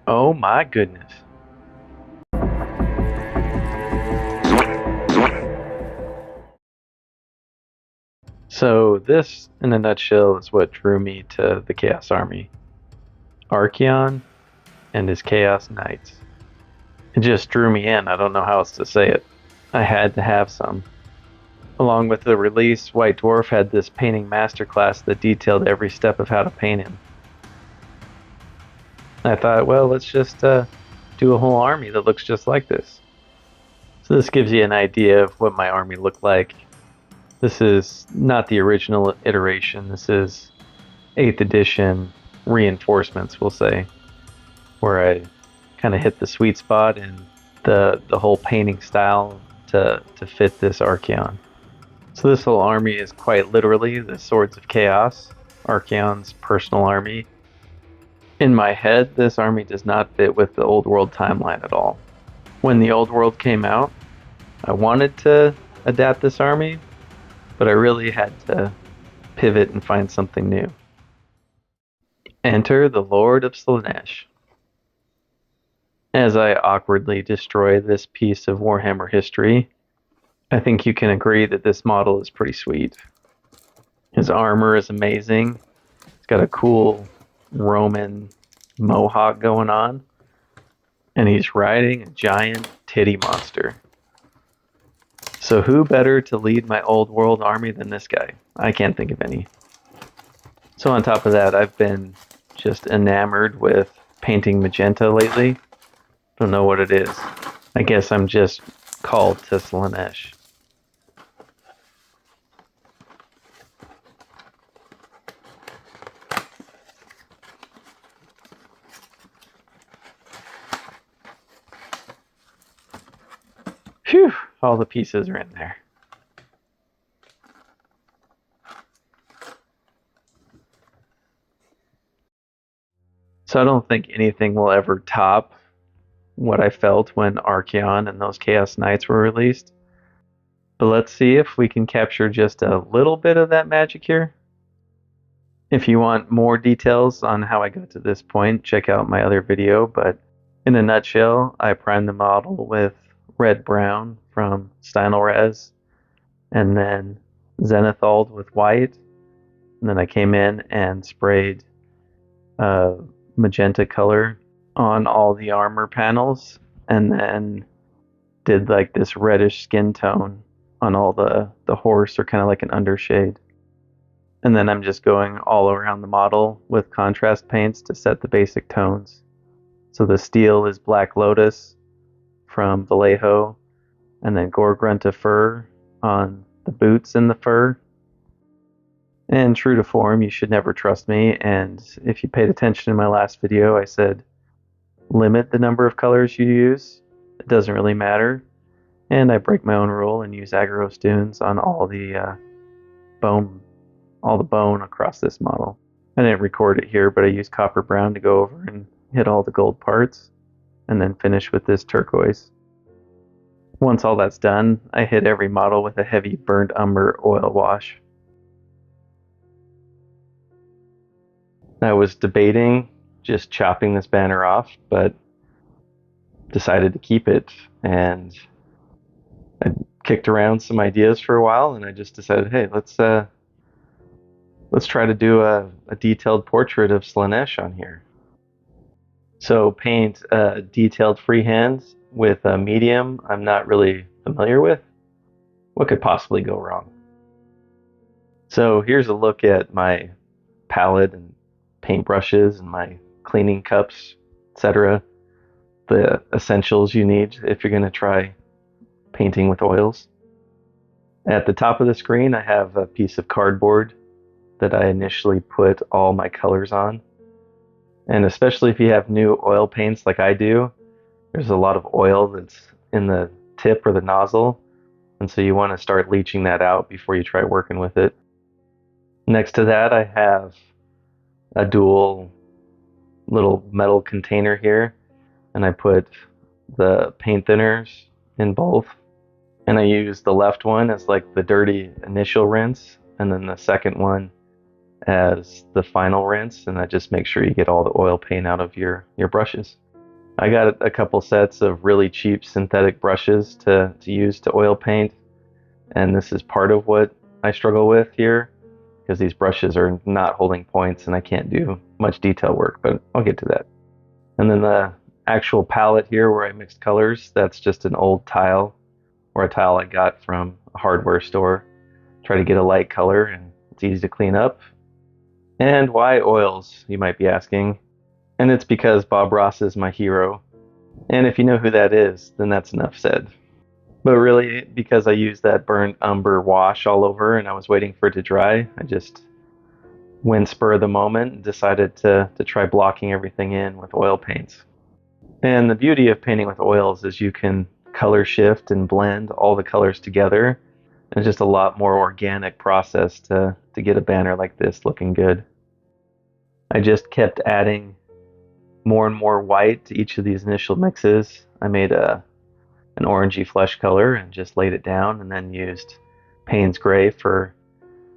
Oh my goodness. So this, in a nutshell, is what drew me to the Chaos Army. Archeon and his Chaos Knights. It just drew me in. I don't know how else to say it. I had to have some. Along with the release, White Dwarf had this painting masterclass that detailed every step of how to paint him. I thought, well, let's just do a whole army that looks just like this. So this gives you an idea of what my army looked like. This is not the original iteration. This is 8th edition reinforcements, we'll say, where I kind of hit the sweet spot in the whole painting style to fit this Archeon. So this whole army is quite literally the Swords of Chaos, Archeon's personal army. In my head, this army does not fit with the Old World timeline at all. When the Old World came out, I wanted to adapt this army, but I really had to pivot and find something new. Enter the Lord of Slaanesh. As I awkwardly destroy this piece of Warhammer history, I think you can agree that this model is pretty sweet. His armor is amazing. It's got a cool Roman mohawk going on, and he's riding a giant titty monster. So who better to lead my old world army than this guy? I can't think of any. So on top of that, I've been just enamored with painting magenta lately. Don't know what it is. I guess I'm just called to Slaanesh. Phew, all the pieces are in there. So I don't think anything will ever top what I felt when Archeon and those Chaos Knights were released. But let's see if we can capture just a little bit of that magic here. If you want more details on how I got to this point, check out my other video. But in a nutshell, I primed the model with red brown from Stynylrez, and then zenithal with white. And then I came in and sprayed magenta color on all the armor panels, and then did like this reddish skin tone on all the horse, or kind of like an undershade. And then I'm just going all around the model with contrast paints to set the basic tones. So the steel is Black Lotus from Vallejo, and then Gore-Grunta fur on the boots and the fur. And true to form, you should never trust me. And if you paid attention in my last video, I said limit the number of colors you use. It doesn't really matter. And I break my own rule and use aggro stones on all the bone across this model. I didn't record it here, but I used copper brown to go over and hit all the gold parts, and then finish with this turquoise. Once all that's done, I hit every model with a heavy burnt umber oil wash. I was debating just chopping this banner off, but decided to keep it, and I kicked around some ideas for a while, and I just decided, hey, let's try to do a detailed portrait of Slaanesh on here. So paint detailed freehands with a medium I'm not really familiar with. What could possibly go wrong? So here's a look at my palette and paintbrushes and my cleaning cups, etc. The essentials you need if you're going to try painting with oils. At the top of the screen, I have a piece of cardboard that I initially put all my colors on. And especially if you have new oil paints like I do, there's a lot of oil that's in the tip or the nozzle, and so you want to start leaching that out before you try working with it. Next to that, I have a dual little metal container here, and I put the paint thinners in both. And I use the left one as like the dirty initial rinse, and then the second one as the final rinse, and that just makes sure you get all the oil paint out of your brushes. I got a couple sets of really cheap synthetic brushes to use to oil paint, and this is part of what I struggle with here because these brushes are not holding points and I can't do much detail work, but I'll get to that. And then the actual palette here where I mixed colors, that's just an old tile or a tile I got from a hardware store. Try to get a light color and it's easy to clean up. And why oils, you might be asking? And it's because Bob Ross is my hero. And if you know who that is, then that's enough said. But really, because I used that burnt umber wash all over and I was waiting for it to dry, I just went spur of the moment and decided to try blocking everything in with oil paints. And the beauty of painting with oils is you can color shift and blend all the colors together. And it's just a lot more organic process to get a banner like this looking good. I just kept adding more and more white to each of these initial mixes. I made an orangey flesh color and just laid it down and then used Payne's Gray for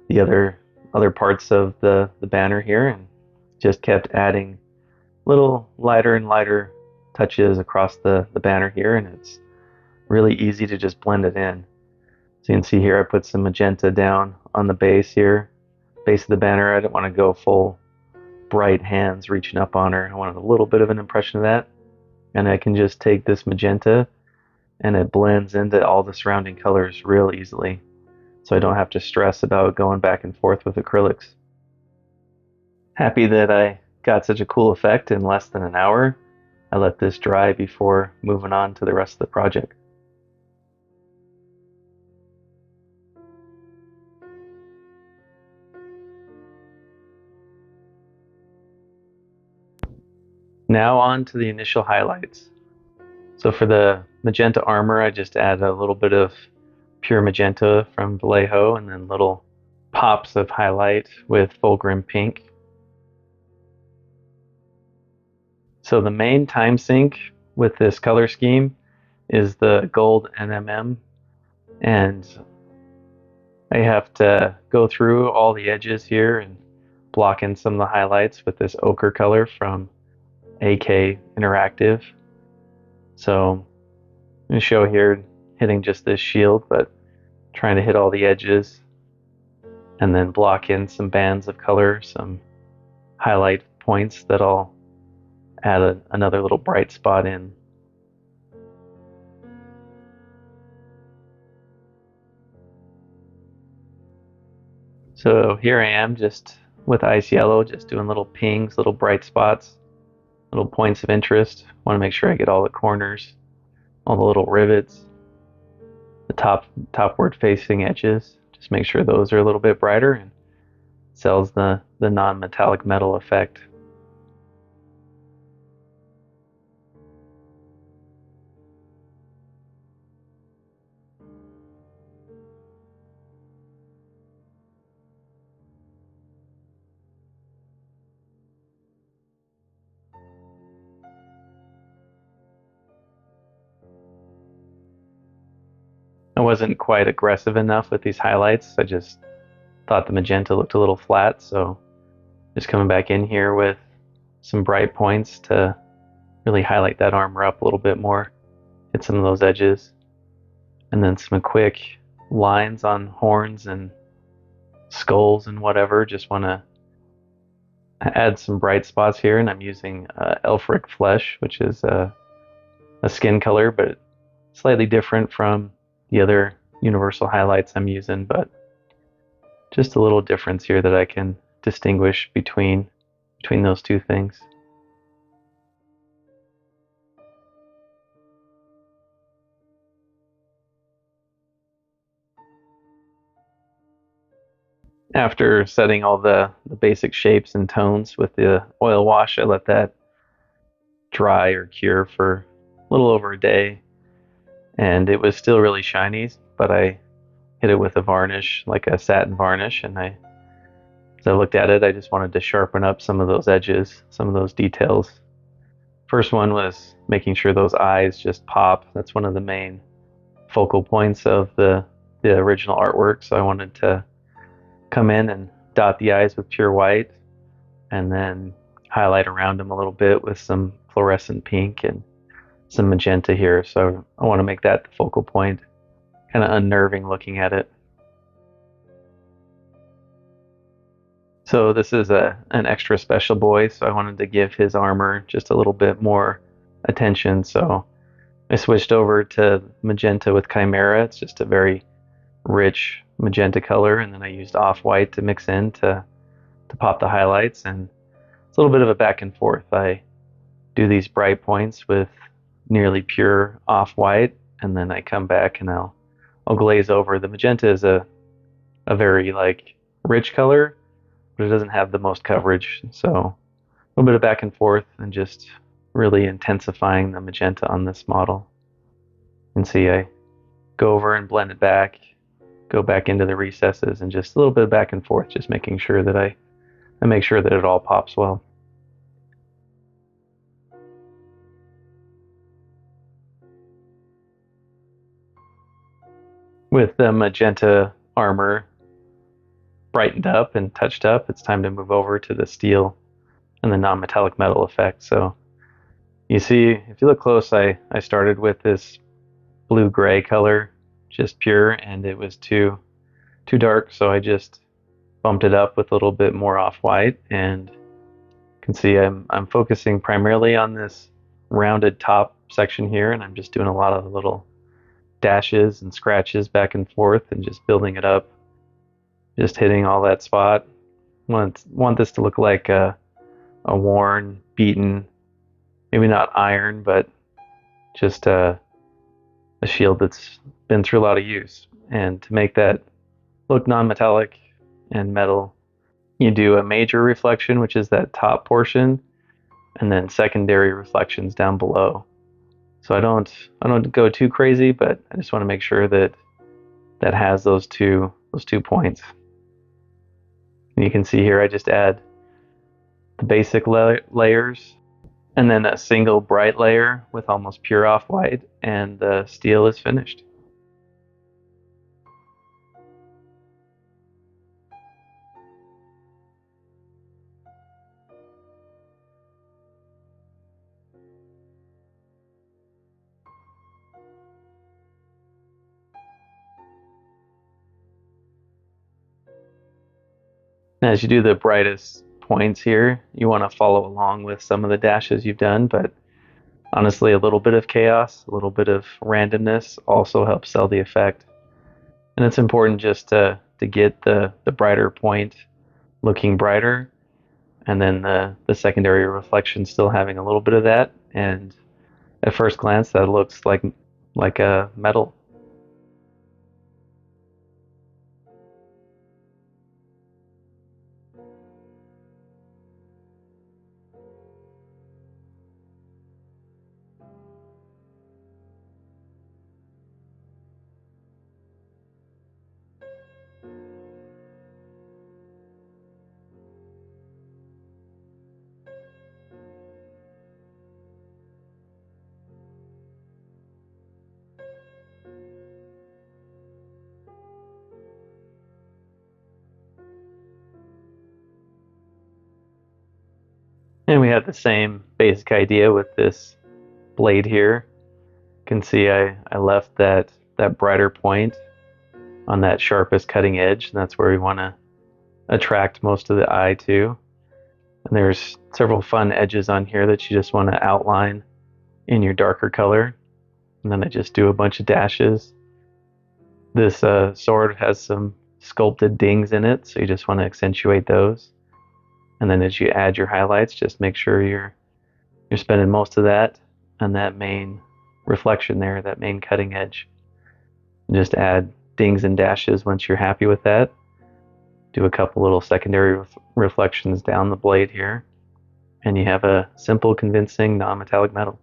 the other parts of the banner here and just kept adding little lighter and lighter touches across the banner here, and it's really easy to just blend it in. So you can see here I put some magenta down on the base here, base of the banner. I didn't want to go full bright hands reaching up on her. I wanted a little bit of an impression of that. And I can just take this magenta and it blends into all the surrounding colors real easily. So I don't have to stress about going back and forth with acrylics. Happy that I got such a cool effect in less than an hour. I let this dry before moving on to the rest of the project. Now on to the initial highlights. So for the magenta armor, I just add a little bit of pure magenta from Vallejo and then little pops of highlight with Fulgrim pink. So the main time sink with this color scheme is the gold NMM, and I have to go through all the edges here and block in some of the highlights with this ochre color from AK Interactive. So I'm going to show here hitting just this shield, but trying to hit all the edges and then block in some bands of color, some highlight points that I'll add another little bright spot in. So here I am just with ice yellow, just doing little pings, little bright spots, little points of interest. Want to make sure I get all the corners, all the little rivets, the topward facing edges. Just make sure those are a little bit brighter and sells the non-metallic metal effect. I wasn't quite aggressive enough with these highlights. I just thought the magenta looked a little flat, so just coming back in here with some bright points to really highlight that armor up a little bit more, hit some of those edges, and then some quick lines on horns and skulls and whatever. Just want to add some bright spots here, and I'm using Elfric Flesh, which is a skin color, but slightly different from the other universal highlights I'm using, but just a little difference here that I can distinguish between those two things. After setting all the basic shapes and tones with the oil wash, I let that dry or cure for a little over a day, and it was still really shiny, but I hit it with a varnish, like a satin varnish, and as I looked at it, I just wanted to sharpen up some of those edges, some of those details. First one was making sure those eyes just pop. That's one of the main focal points of the original artwork, so I wanted to come in and dot the eyes with pure white and then highlight around them a little bit with some fluorescent pink and some magenta here. So I want to make that the focal point. Kind of unnerving looking at it. So this is an extra special boy, so I wanted to give his armor just a little bit more attention. So I switched over to magenta with Chimera. It's just a very rich magenta color, and then I used off-white to mix in to pop the highlights, and it's a little bit of a back and forth. I do these bright points with nearly pure off-white, and then I come back and I'll glaze over. The magenta is a very like rich color, but it doesn't have the most coverage, so a little bit of back and forth and just really intensifying the magenta on this model. You can see I go over and blend it back, go back into the recesses, and just a little bit of back and forth, just making sure that I make sure that it all pops well. With the magenta armor brightened up and touched up, it's time to move over to the steel and the non-metallic metal effect. So you see, if you look close, I started with this blue-gray color, just pure, and it was too dark, so I just bumped it up with a little bit more off-white, and you can see I'm focusing primarily on this rounded top section here, and I'm just doing a lot of little dashes and scratches back and forth and just building it up, just hitting all that spot. Want this to look like a worn, beaten, maybe not iron, but just a shield that's been through a lot of use. And to make that look non-metallic and metal, you do a major reflection, which is that top portion, and then secondary reflections down below. So I don't go too crazy, but I just want to make sure that that has those two points. And you can see here I just add the basic layers and then a single bright layer with almost pure off-white, and the steel is finished. As you do the brightest points here, you want to follow along with some of the dashes you've done, but honestly, a little bit of chaos, a little bit of randomness also helps sell the effect. And it's important just to get the brighter point looking brighter, and then the secondary reflection still having a little bit of that. And at first glance, that looks like a metal. And we have the same basic idea with this blade here. You can see I left that brighter point on that sharpest cutting edge, and that's where we want to attract most of the eye to. And there's several fun edges on here that you just want to outline in your darker color. And then I just do a bunch of dashes. This sword has some sculpted dings in it, so you just want to accentuate those. And then as you add your highlights, just make sure you're spending most of that on that main reflection there, that main cutting edge. And just add dings and dashes once you're happy with that. Do a couple little secondary reflections down the blade here, and you have a simple, convincing, non-metallic metal.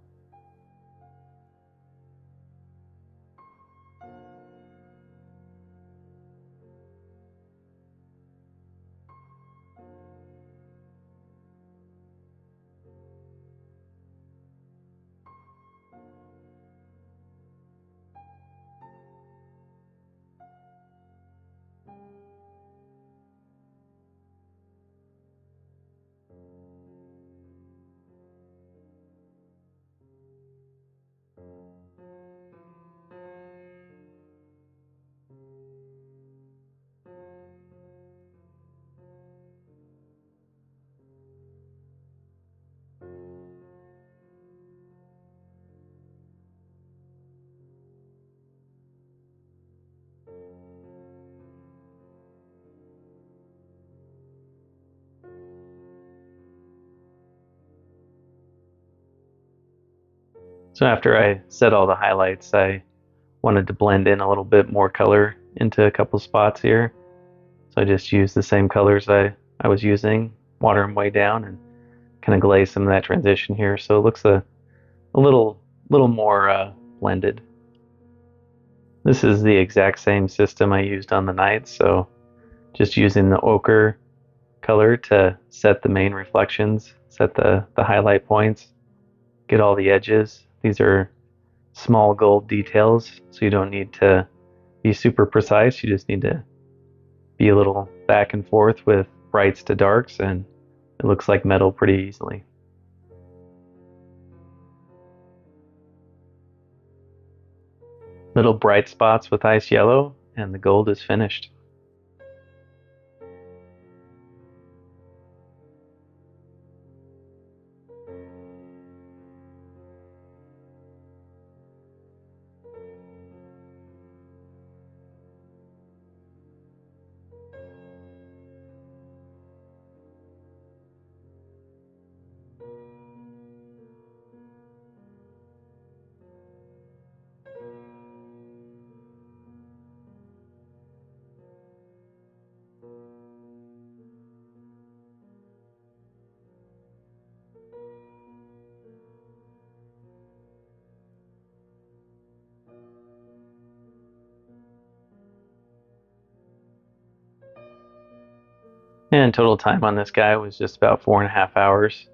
So after I set all the highlights, I wanted to blend in a little bit more color into a couple spots here. So I just used the same colors I was using, water them way down, and kind of glaze some of that transition here. So it looks a little more blended. This is the exact same system I used on the knights, so just using the ochre color to set the main reflections, set the highlight points, get all the edges. These are small gold details, so you don't need to be super precise. You just need to be a little back and forth with brights to darks, and it looks like metal pretty easily. Little bright spots with ice yellow, and the gold is finished. And total time on this guy was just about 4.5 hours.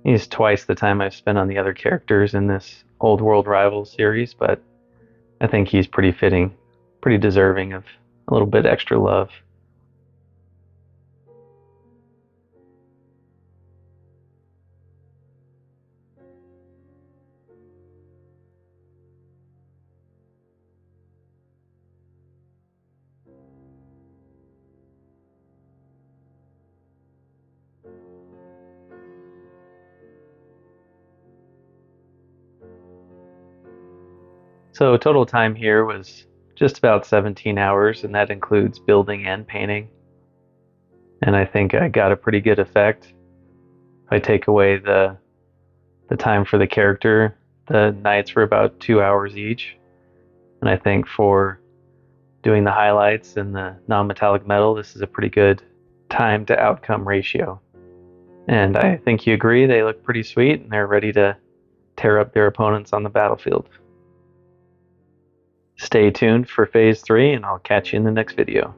He's twice the time I've spent on the other characters in this Old World Rivals series, but I think he's pretty fitting, pretty deserving of a little bit extra love. So total time here was just about 17 hours, and that includes building and painting. And I think I got a pretty good effect. If I take away the time for the character, the nights were about 2 hours each. And I think for doing the highlights and the non-metallic metal, this is a pretty good time to outcome ratio. And I think you agree, they look pretty sweet and they're ready to tear up their opponents on the battlefield. Stay tuned for phase 3, and I'll catch you in the next video.